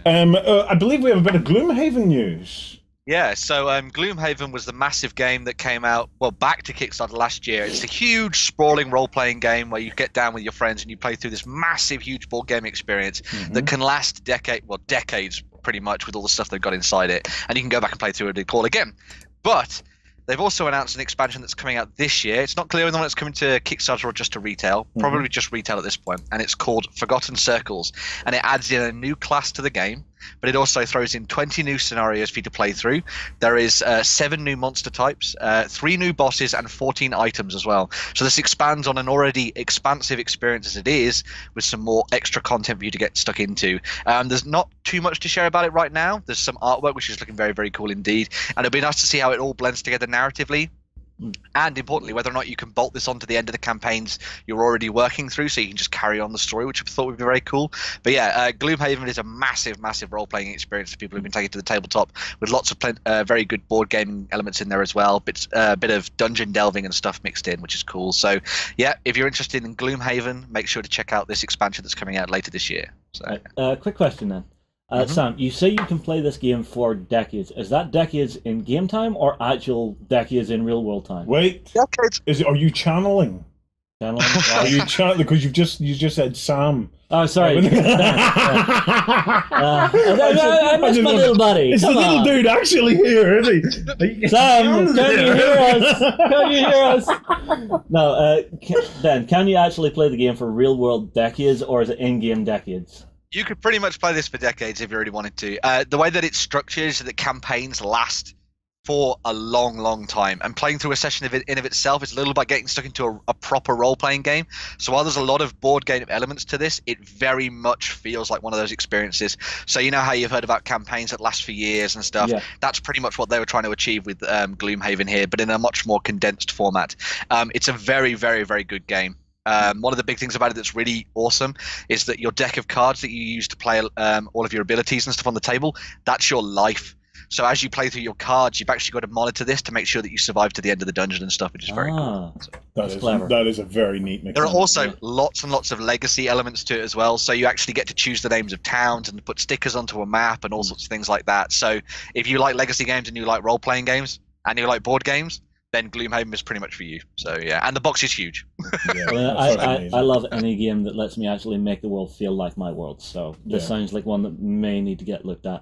I believe we have a bit of Gloomhaven news. Yeah, so Gloomhaven was the massive game that came out, well, back to Kickstarter last year. It's a huge, sprawling role-playing game where you get down with your friends and you play through this massive, huge board game experience that can last decades, pretty much, with all the stuff they've got inside it. And you can go back and play through it all again. But they've also announced an expansion that's coming out this year. It's not clear whether it's coming to Kickstarter or just to retail. Probably just retail at this point. And it's called Forgotten Circles. And it adds in a new class to the game, but it also throws in 20 new scenarios for you to play through. There is 7 new monster types, 3 new bosses, and 14 items as well. So this expands on an already expansive experience as it is, with some more extra content for you to get stuck into. There's not too much to share about it right now. There's some artwork, which is looking very, very cool indeed. And it'll be nice to see how it all blends together narratively. And importantly, whether or not you can bolt this onto the end of the campaigns you're already working through, so you can just carry on the story, which I thought would be very cool. But yeah, Gloomhaven is a massive, massive role-playing experience for people who've been taking it to the tabletop, with lots of very good board gaming elements in there as well. Bit of dungeon delving and stuff mixed in, which is cool. So yeah, if you're interested in Gloomhaven, make sure to check out this expansion that's coming out later this year. So, quick question then. Sam, you say you can play this game for decades. Is that decades in game time or actual decades in real world time? Wait, decades. Are you channeling? Channeling? Are you channeling? Because you just said Sam. Oh, sorry. I missed my little buddy. It's the little dude actually here, isn't he? Sam, can you hear us? Can you hear us? No, Ben, can you actually play the game for real world decades, or is it in-game decades? You could pretty much play this for decades if you really wanted to. The way that it's structured is that campaigns last for a long, long time. And playing through a session of it in of itself is a little about getting stuck into a proper role-playing game. So while there's a lot of board game elements to this, it very much feels like one of those experiences. So you know how you've heard about campaigns that last for years and stuff? Yeah. That's pretty much what they were trying to achieve with Gloomhaven here, but in a much more condensed format. It's a very, very, very good game. One of the big things about it that's really awesome is that your deck of cards that you use to play all of your abilities and stuff on the table, that's your life. So as you play through your cards, you've actually got to monitor this to make sure that you survive to the end of the dungeon and stuff, which is very cool. So, that is a very neat mechanic. There are also lots and lots of legacy elements to it as well. So you actually get to choose the names of towns and put stickers onto a map and all sorts of things like that. So if you like legacy games and you like role-playing games and you like board games, then Gloomhaven is pretty much for you. So yeah, and the box is huge. I love any game that lets me actually make the world feel like my world. So this sounds like one that may need to get looked at.